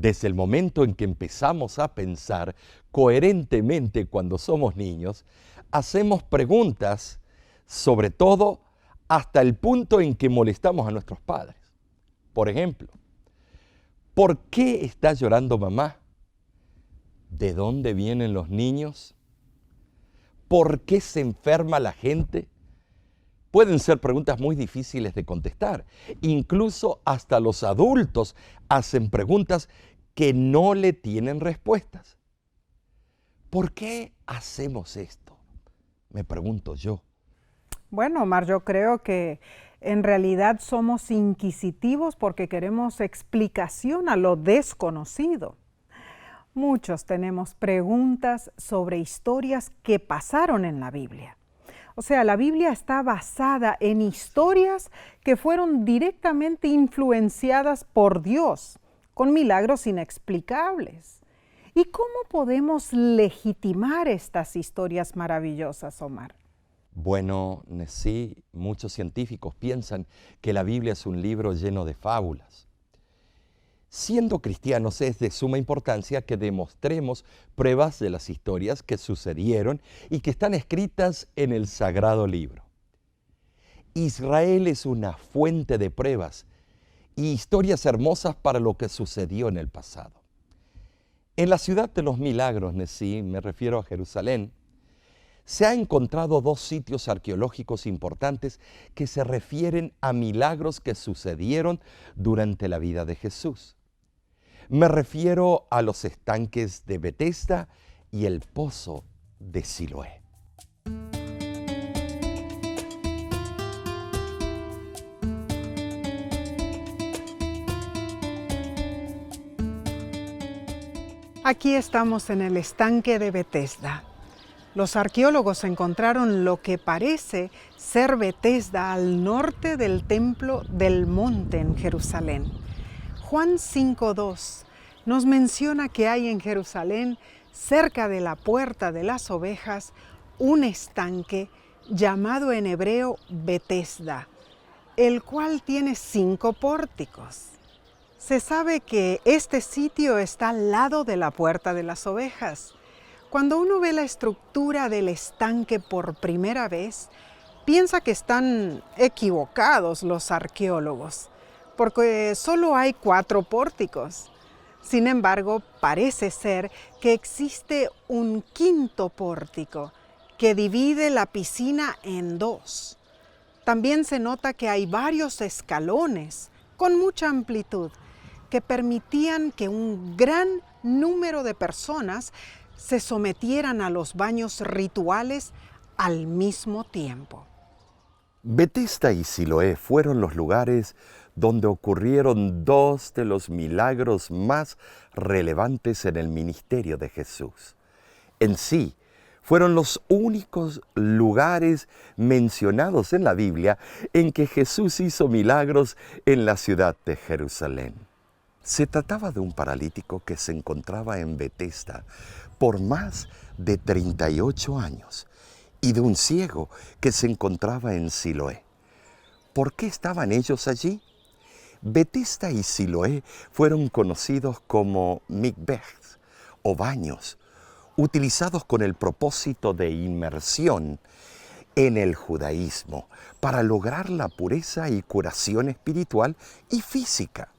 Desde el momento en que empezamos a pensar coherentemente cuando somos niños, hacemos preguntas, sobre todo hasta el punto en que molestamos a nuestros padres. Por ejemplo, ¿por qué está llorando mamá? ¿De dónde vienen los niños? ¿Por qué se enferma la gente? Pueden ser preguntas muy difíciles de contestar. Incluso hasta los adultos hacen preguntas que no le tienen respuestas. ¿Por qué hacemos esto? Me pregunto yo. Bueno, Omar, yo creo que en realidad somos inquisitivos porque queremos explicación a lo desconocido. Muchos tenemos preguntas sobre historias que pasaron en la Biblia. O sea, la Biblia está basada en historias que fueron directamente influenciadas por Dios, con milagros inexplicables. ¿Y cómo podemos legitimar estas historias maravillosas, Omar? Bueno, sí, muchos científicos piensan que la Biblia es un libro lleno de fábulas. Siendo cristianos es de suma importancia que demostremos pruebas de las historias que sucedieron y que están escritas en el Sagrado Libro. Israel es una fuente de pruebas y historias hermosas para lo que sucedió en el pasado. En la ciudad de los milagros, sí, me refiero a Jerusalén, se han encontrado dos sitios arqueológicos importantes que se refieren a milagros que sucedieron durante la vida de Jesús. Me refiero a los estanques de Betesda y el pozo de Siloé. Aquí estamos en el estanque de Betesda. Los arqueólogos encontraron lo que parece ser Betesda al norte del Templo del Monte en Jerusalén. Juan 5:2 nos menciona que hay en Jerusalén, cerca de la Puerta de las Ovejas, un estanque llamado en hebreo Betesda, el cual tiene 5 pórticos. Se sabe que este sitio está al lado de la Puerta de las Ovejas. Cuando uno ve la estructura del estanque por primera vez, piensa que están equivocados los arqueólogos, porque solo hay 4 pórticos. Sin embargo, parece ser que existe un 5.º pórtico que divide la piscina en 2. También se nota que hay varios escalones con mucha amplitud que permitían que un gran número de personas se sometieran a los baños rituales al mismo tiempo. Betesda y Siloé fueron los lugares donde ocurrieron 2 de los milagros más relevantes en el ministerio de Jesús. En sí, fueron los únicos lugares mencionados en la Biblia en que Jesús hizo milagros en la ciudad de Jerusalén. Se trataba de un paralítico que se encontraba en Betesda por más de 38 años y de un ciego que se encontraba en Siloé. ¿Por qué estaban ellos allí? Betesda y Siloé fueron conocidos como mikveh o baños, utilizados con el propósito de inmersión en el judaísmo para lograr la pureza y curación espiritual y física.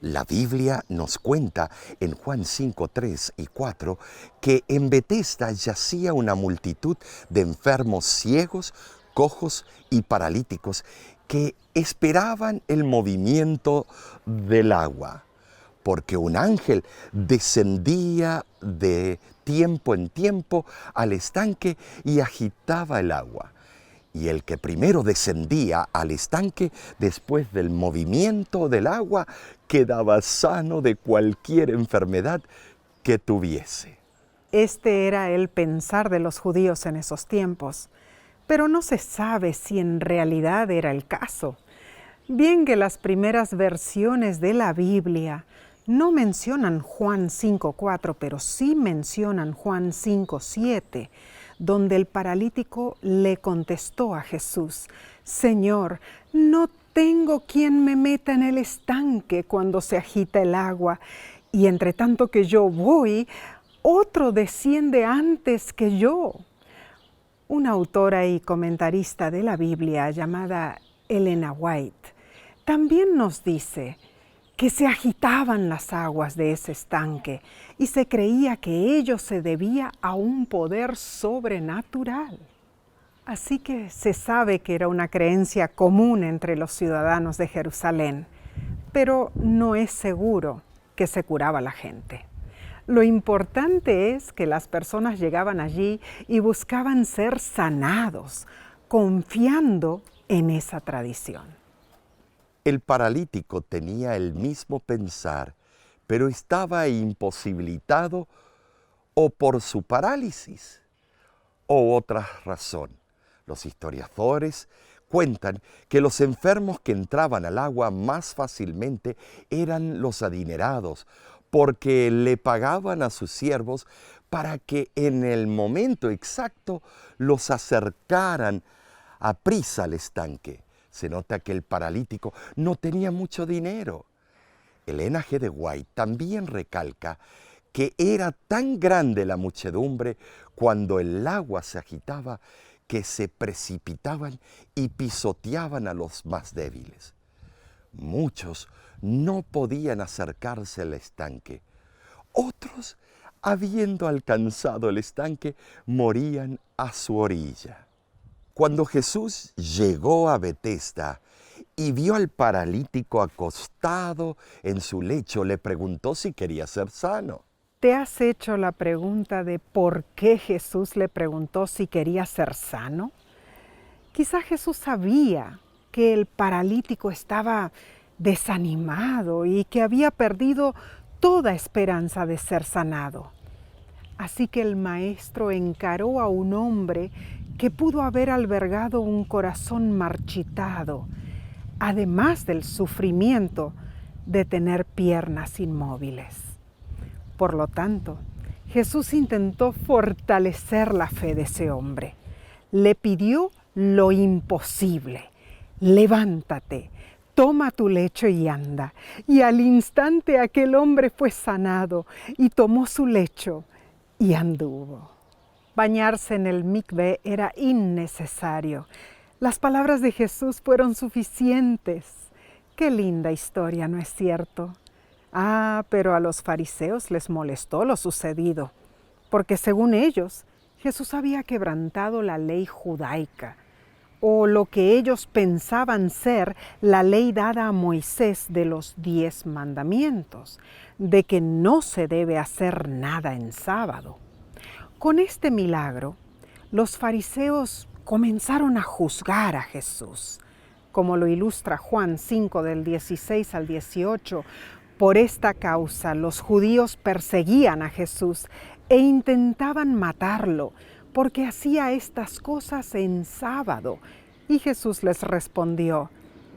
La Biblia nos cuenta en Juan 5, 3 y 4 que en Betesda yacía una multitud de enfermos ciegos, cojos y paralíticos que esperaban el movimiento del agua, porque un ángel descendía de tiempo en tiempo al estanque y agitaba el agua. Y el que primero descendía al estanque, después del movimiento del agua, quedaba sano de cualquier enfermedad que tuviese. Este era el pensar de los judíos en esos tiempos, pero no se sabe si en realidad era el caso. Bien que las primeras versiones de la Biblia no mencionan Juan 5:4, pero sí mencionan Juan 5:7, donde el paralítico le contestó a Jesús: Señor, no tengo quien me meta en el estanque cuando se agita el agua, Y entre tanto que yo voy, otro desciende antes que yo. Una autora y comentarista de la Biblia llamada Elena White también nos dice que se agitaban las aguas de ese estanque y se creía que ello se debía a un poder sobrenatural. Así que se sabe que era una creencia común entre los ciudadanos de Jerusalén, pero no es seguro que se curaba la gente. Lo importante es que las personas llegaban allí y buscaban ser sanados, confiando en esa tradición. El paralítico tenía el mismo pensar, pero estaba imposibilitado o por su parálisis o otra razón. Los historiadores cuentan que los enfermos que entraban al agua más fácilmente eran los adinerados, porque le pagaban a sus siervos para que en el momento exacto los acercaran a prisa al estanque. Se nota que el paralítico no tenía mucho dinero. Elena G. de White también recalca que era tan grande la muchedumbre cuando el agua se agitaba que se precipitaban y pisoteaban a los más débiles. Muchos no podían acercarse al estanque. Otros, habiendo alcanzado el estanque, morían a su orilla. Cuando Jesús llegó a Betesda y vio al paralítico acostado en su lecho, le preguntó si quería ser sano. ¿Te has hecho la pregunta de por qué Jesús le preguntó si quería ser sano? Quizá Jesús sabía que el paralítico estaba desanimado y que había perdido toda esperanza de ser sanado. Así que el maestro encaró a un hombre que pudo haber albergado un corazón marchitado, además del sufrimiento de tener piernas inmóviles. Por lo tanto, Jesús intentó fortalecer la fe de ese hombre. Le pidió lo imposible: levántate, toma tu lecho y anda. Y al instante aquel hombre fue sanado y tomó su lecho y anduvo. Bañarse en el mikvé era innecesario. Las palabras de Jesús fueron suficientes. Qué linda historia, ¿no es cierto? Pero a los fariseos les molestó lo sucedido, porque según ellos, Jesús había quebrantado la ley judaica, o lo que ellos pensaban ser la ley dada a Moisés de los 10 mandamientos, de que no se debe hacer nada en sábado. Con este milagro, los fariseos comenzaron a juzgar a Jesús, como lo ilustra Juan 5 del 16 al 18. Por esta causa los judíos perseguían a Jesús e intentaban matarlo, porque hacía estas cosas en sábado. Y Jesús les respondió: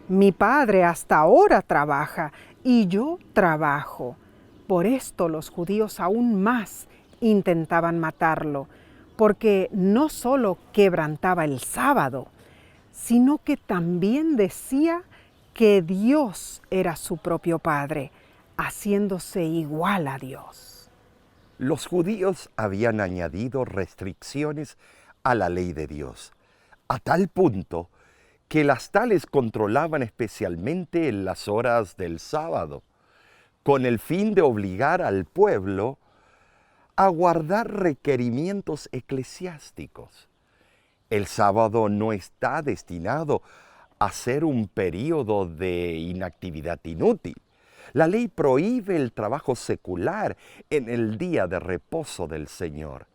mi Padre hasta ahora trabaja y yo trabajo. Por esto los judíos aún más intentaban matarlo, porque no solo quebrantaba el sábado, sino que también decía que Dios era su propio Padre, haciéndose igual a Dios. Los judíos habían añadido restricciones a la ley de Dios, a tal punto que las tales controlaban especialmente en las horas del sábado, con el fin de obligar al pueblo a guardar requerimientos eclesiásticos. El sábado no está destinado a ser un período de inactividad inútil. La ley prohíbe el trabajo secular en el día de reposo del Señor.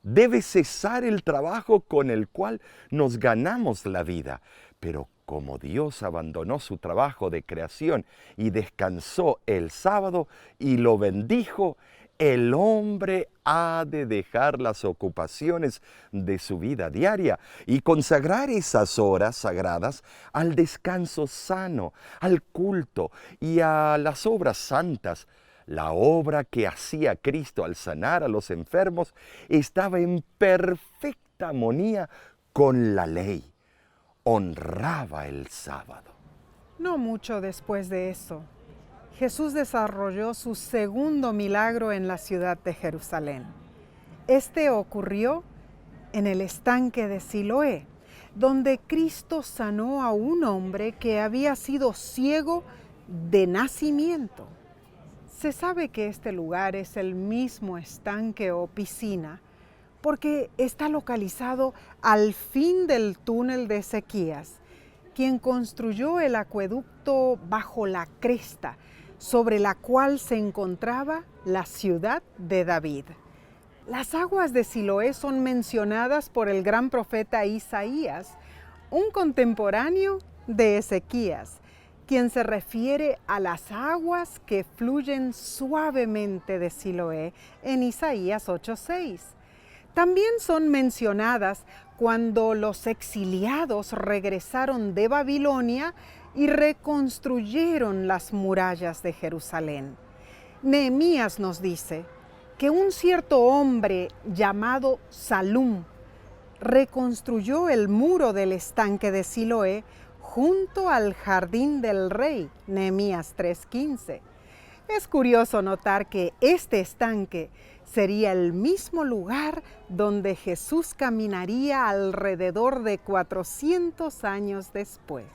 Debe cesar el trabajo con el cual nos ganamos la vida, pero como Dios abandonó su trabajo de creación y descansó el sábado y lo bendijo, el hombre ha de dejar las ocupaciones de su vida diaria y consagrar esas horas sagradas al descanso sano, al culto y a las obras santas. La obra que hacía Cristo al sanar a los enfermos estaba en perfecta armonía con la ley. Honraba el sábado. No mucho después de eso, Jesús desarrolló su segundo milagro en la ciudad de Jerusalén. Este ocurrió en el estanque de Siloé, donde Cristo sanó a un hombre que había sido ciego de nacimiento. Se sabe que este lugar es el mismo estanque o piscina porque está localizado al fin del túnel de Ezequías, quien construyó el acueducto bajo la cresta, sobre la cual se encontraba la ciudad de David. Las aguas de Siloé son mencionadas por el gran profeta Isaías, un contemporáneo de Ezequías, quien se refiere a las aguas que fluyen suavemente de Siloé en Isaías 8:6. También son mencionadas cuando los exiliados regresaron de Babilonia y reconstruyeron las murallas de Jerusalén. Nehemías nos dice que un cierto hombre llamado Salum reconstruyó el muro del estanque de Siloé junto al jardín del rey, Nehemías 3:15. Es curioso notar que este estanque sería el mismo lugar donde Jesús caminaría alrededor de 400 años después.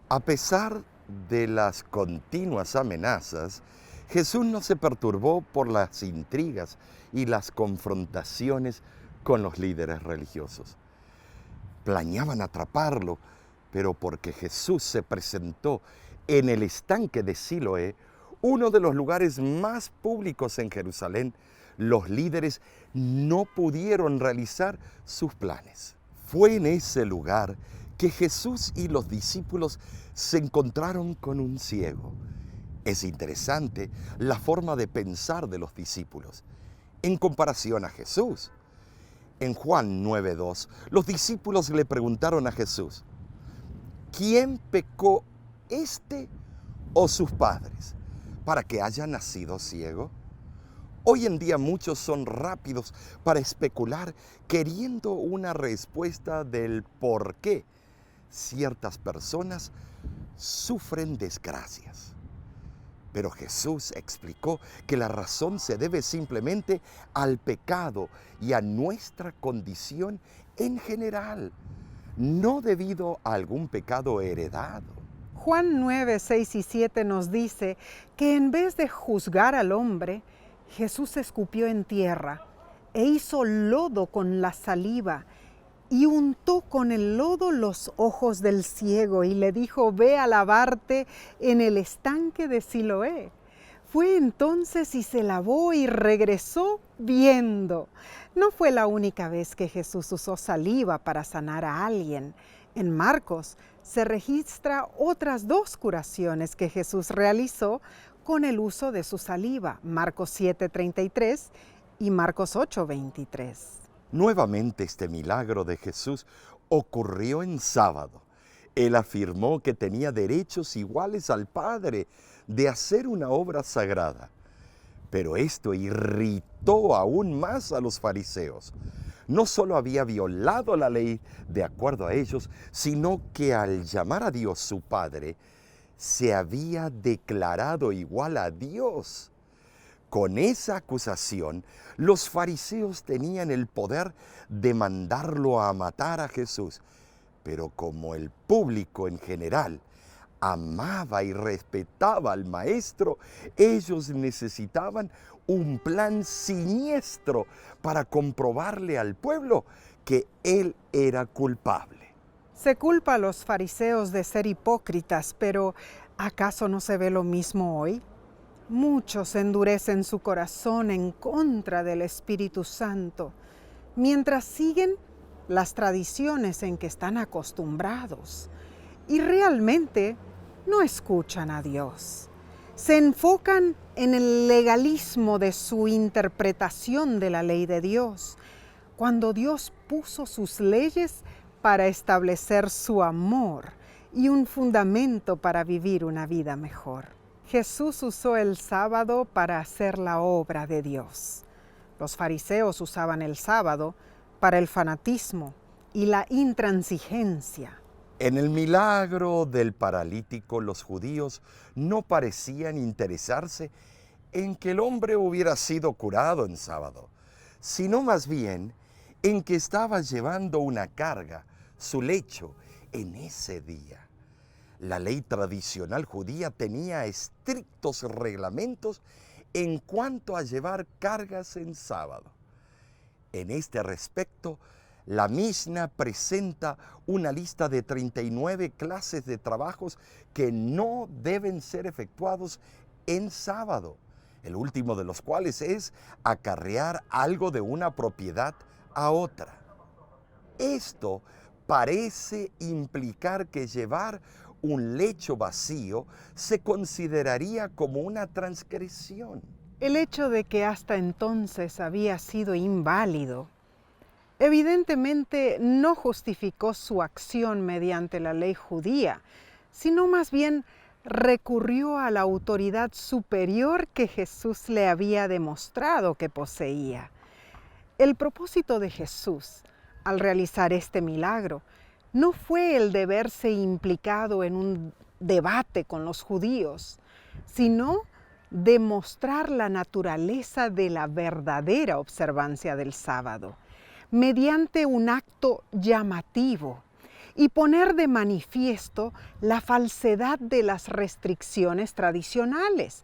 A pesar de las continuas amenazas, Jesús no se perturbó por las intrigas y las confrontaciones con los líderes religiosos. Planeaban atraparlo, pero porque Jesús se presentó en el estanque de Siloé, uno de los lugares más públicos en Jerusalén, los líderes no pudieron realizar sus planes. Fue en ese lugar que Jesús y los discípulos se encontraron con un ciego. Es interesante la forma de pensar de los discípulos en comparación a Jesús. En Juan 9:2, los discípulos le preguntaron a Jesús, ¿quién pecó, este o sus padres, para que haya nacido ciego? Hoy en día muchos son rápidos para especular, queriendo una respuesta del por qué ciertas personas sufren desgracias. Pero Jesús explicó que la razón se debe simplemente al pecado y a nuestra condición en general, no debido a algún pecado heredado. Juan 9, 6 y 7 nos dice que en vez de juzgar al hombre, Jesús escupió en tierra e hizo lodo con la saliva y untó con el lodo los ojos del ciego y le dijo, ve a lavarte en el estanque de Siloé. Fue entonces y se lavó y regresó viendo. No fue la única vez que Jesús usó saliva para sanar a alguien. En Marcos se registra otras 2 curaciones que Jesús realizó con el uso de su saliva, Marcos 7:33 y Marcos 8:23. Nuevamente este milagro de Jesús ocurrió en sábado. Él afirmó que tenía derechos iguales al Padre de hacer una obra sagrada. Pero esto irritó aún más a los fariseos. No solo había violado la ley de acuerdo a ellos, sino que al llamar a Dios su Padre, se había declarado igual a Dios. Con esa acusación, los fariseos tenían el poder de mandarlo a matar a Jesús. Pero como el público en general amaba y respetaba al Maestro, ellos necesitaban un plan siniestro para comprobarle al pueblo que él era culpable. Se culpa a los fariseos de ser hipócritas, pero ¿acaso no se ve lo mismo hoy? Muchos endurecen su corazón en contra del Espíritu Santo, mientras siguen las tradiciones en que están acostumbrados y realmente no escuchan a Dios. Se enfocan en el legalismo de su interpretación de la ley de Dios, cuando Dios puso sus leyes para establecer su amor y un fundamento para vivir una vida mejor. Jesús usó el sábado para hacer la obra de Dios. Los fariseos usaban el sábado para el fanatismo y la intransigencia. En el milagro del paralítico, los judíos no parecían interesarse en que el hombre hubiera sido curado en sábado, sino más bien en que estaba llevando una carga, su lecho, en ese día. La ley tradicional judía tenía estrictos reglamentos en cuanto a llevar cargas en sábado. En este respecto, la Mishna presenta una lista de 39 clases de trabajos que no deben ser efectuados en sábado, el último de los cuales es acarrear algo de una propiedad a otra. Esto parece implicar que llevar un lecho vacío se consideraría como una transgresión. El hecho de que hasta entonces había sido inválido, evidentemente no justificó su acción mediante la ley judía, sino más bien recurrió a la autoridad superior que Jesús le había demostrado que poseía. El propósito de Jesús al realizar este milagro no fue el de verse implicado en un debate con los judíos, sino demostrar la naturaleza de la verdadera observancia del sábado, mediante un acto llamativo, y poner de manifiesto la falsedad de las restricciones tradicionales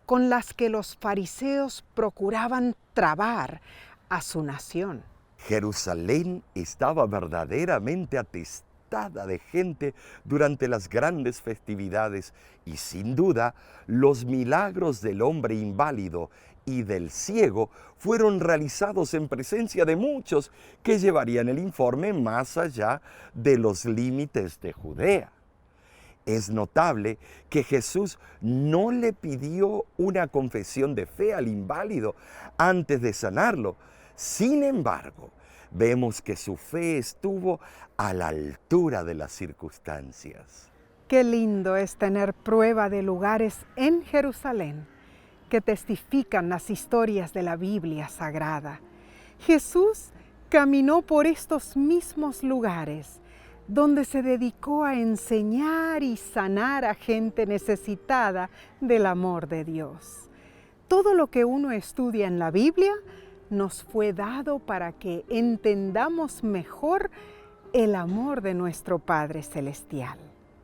con las que los fariseos procuraban trabar a su nación. Jerusalén estaba verdaderamente atestada de gente durante las grandes festividades y sin duda los milagros del hombre inválido y del ciego fueron realizados en presencia de muchos que llevarían el informe más allá de los límites de Judea. Es notable que Jesús no le pidió una confesión de fe al inválido antes de sanarlo. Sin embargo, vemos que su fe estuvo a la altura de las circunstancias. Qué lindo es tener prueba de lugares en Jerusalén que testifican las historias de la Biblia Sagrada. Jesús caminó por estos mismos lugares donde se dedicó a enseñar y sanar a gente necesitada del amor de Dios. Todo lo que uno estudia en la Biblia nos fue dado para que entendamos mejor el amor de nuestro Padre Celestial.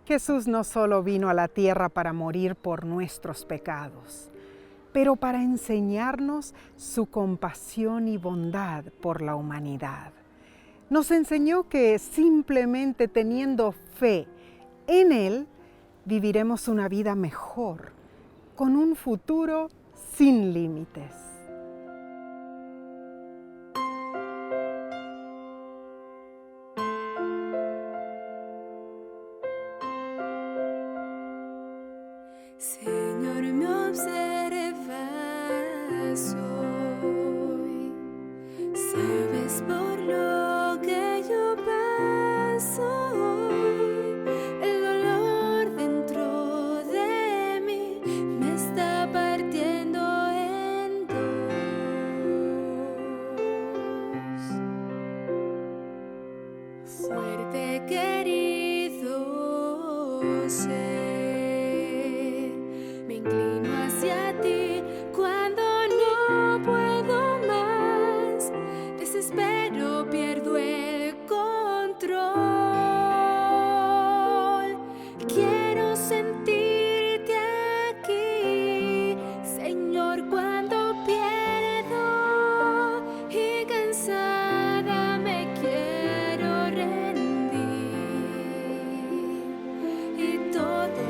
Jesús no solo vino a la tierra para morir por nuestros pecados, pero para enseñarnos su compasión y bondad por la humanidad. Nos enseñó que simplemente teniendo fe en Él, viviremos una vida mejor, con un futuro sin límites. Señor, me observas hoy, sabes por lo que yo paso hoy, el dolor dentro de mí me está partiendo en dos. Fuerte querido ser, me inclino hacia ti cuando no puedo más. Desespero, pierdo el control. Quiero sentirte aquí, Señor, cuando pierdo y cansada me quiero rendir. Y todo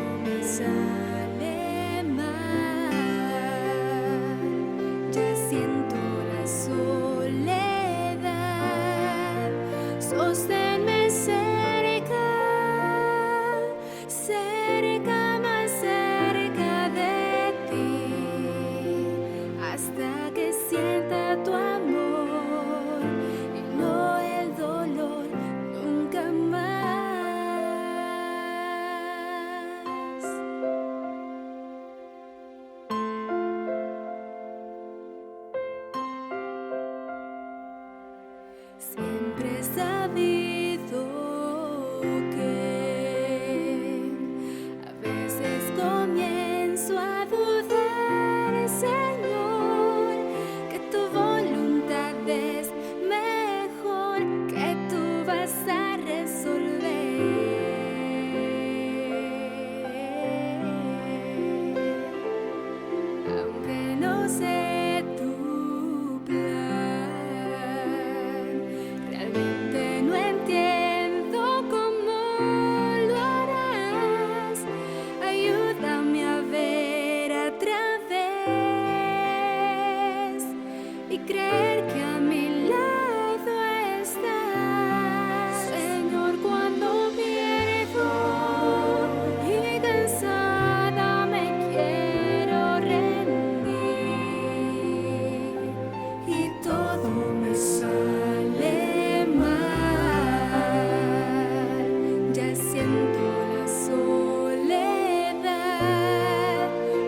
ya siento la soledad.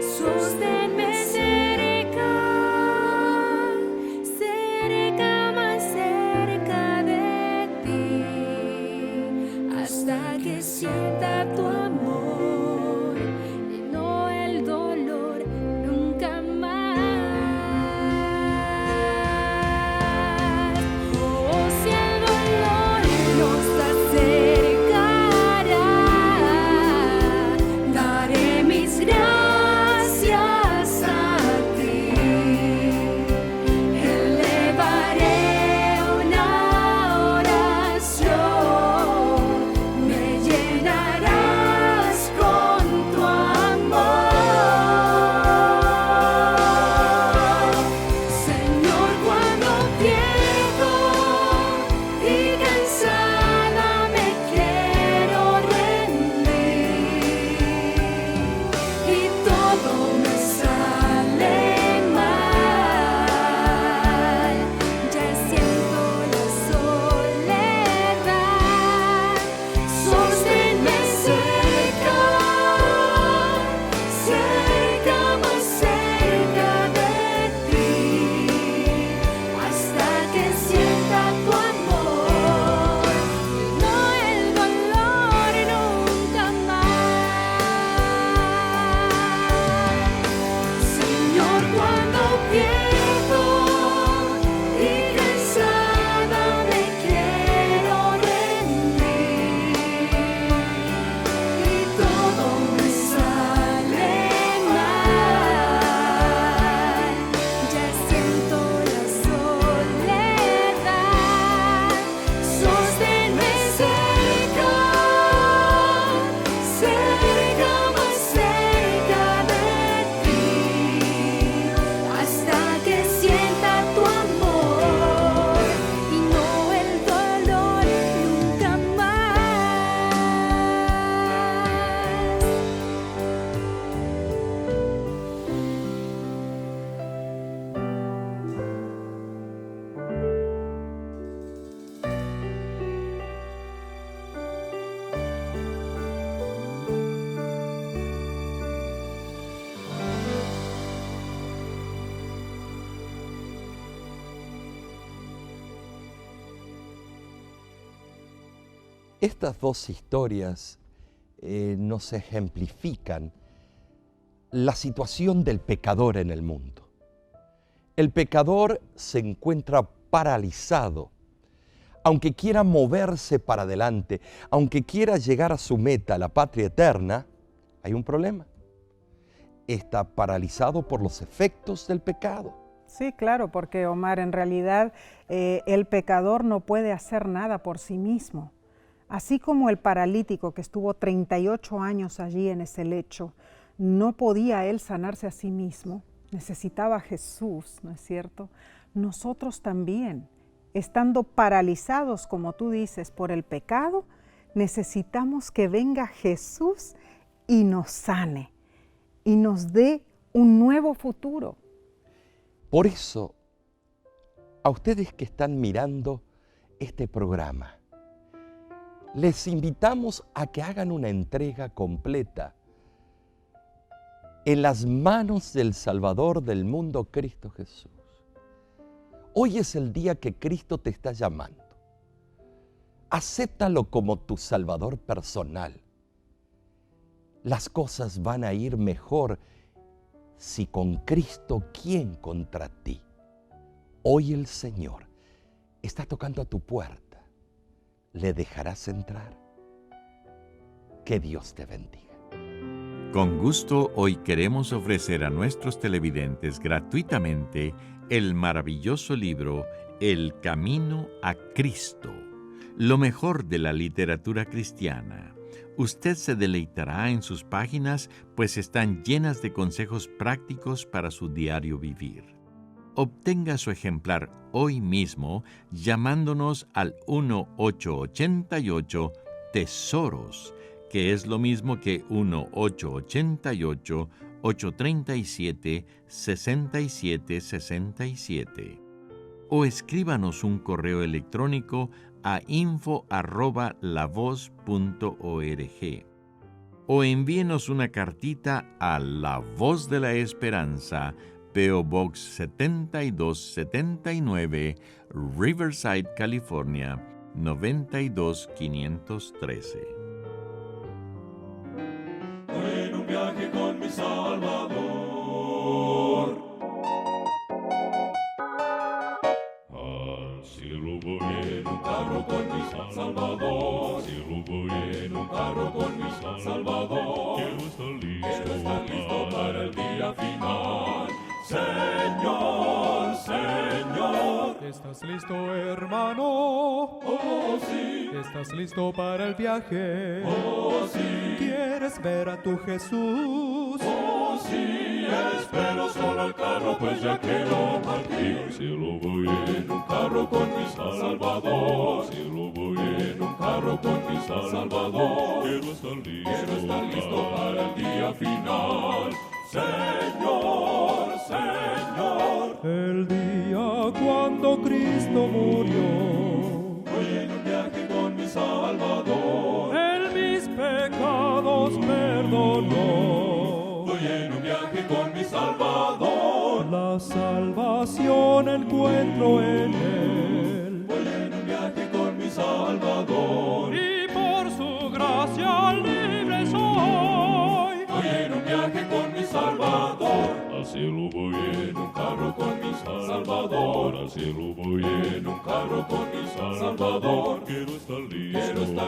Sosténme cerca, cerca, más cerca de ti, hasta que sienta tu amor y no el dolor nunca más. Oh, si el dolor nos acercará, daré mis gracias a ti. Elevaré una oración, me llenarás con tu amor. Señor, cuando pierdo y cansada me quiero rendir y todo me sale mal, ya siento la soledad. Sosténme cerca, cerca, más cerca de ti, hasta que sienta tu amor y no el dolor nunca más. Señor, cuando pierdo y cansada me quiero rendir y todo me sale mal, ya siento la soledad. Sosténme cerca, cerca, más cerca de ti, hasta que sienta tu amor y no el dolor nunca más. Estas dos historias nos ejemplifican la situación del pecador en el mundo. El pecador se encuentra paralizado. Aunque quiera moverse para adelante, aunque quiera llegar a su meta, la patria eterna, hay un problema. Está paralizado por los efectos del pecado. Sí, claro, porque Omar, en realidad el pecador no puede hacer nada por sí mismo. Así como el paralítico que estuvo 38 años allí en ese lecho, no podía él sanarse a sí mismo, necesitaba a Jesús, ¿no es cierto? Nosotros también, estando paralizados, como tú dices, por el pecado, necesitamos que venga Jesús y nos sane y nos dé un nuevo futuro. Por eso, a ustedes que están mirando este programa, les invitamos a que hagan una entrega completa en las manos del Salvador del mundo, Cristo Jesús. Hoy es el día que Cristo te está llamando. Acéptalo como tu Salvador personal. Las cosas van a ir mejor si con Cristo, ¿quién contra ti? Hoy el Señor está tocando a tu puerta. ¿Le dejarás entrar? Que Dios te bendiga. Con gusto, hoy queremos ofrecer a nuestros televidentes gratuitamente el maravilloso libro El Camino a Cristo, lo mejor de la literatura cristiana. Usted se deleitará en sus páginas, pues están llenas de consejos prácticos para su diario vivir. Obtenga su ejemplar hoy mismo llamándonos al 1-888-TESOROS, que es lo mismo que 1-888-837-6767. O escríbanos un correo electrónico a info@lavoz.org o envíenos una cartita a La Voz de la Esperanza, P.O. Box 7279, Riverside, California, 92513. En un viaje con mi Salvador. Al cielo voy en un carro con mi Salvador. Al cielo voy en un carro con mi Salvador. Quiero estar listo para el día final. Señor, Señor. ¿Estás listo, hermano? Oh, sí. ¿Estás listo para el viaje? Oh, sí. ¿Quieres ver a tu Jesús? Oh, sí. Espero solo el carro, pues ya quiero partir. Al cielo voy en un carro con mi Salvador. Al cielo voy en un carro con mi Salvador. Quiero estar listo para el día final. Señor, Señor. El día cuando Cristo murió, Voy en un viaje con mi Salvador. Él mis pecados perdonó. Voy en un viaje con mi Salvador. La salvación encuentro en Él. Voy en un viaje con mi Salvador. Y por su gracia libre soy. Voy en un viaje con mi Salvador. Al cielo voy en un carro con mi Salvador. Al cielo voy en un carro con mi Salvador. Quiero estar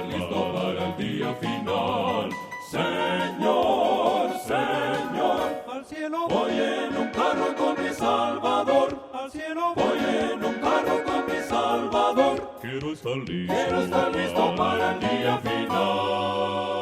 listo para el día final. Señor, Señor. Al cielo Voy en un carro con mi Salvador. al cielo Voy en un carro con mi Salvador. Quiero estar listo para el día final.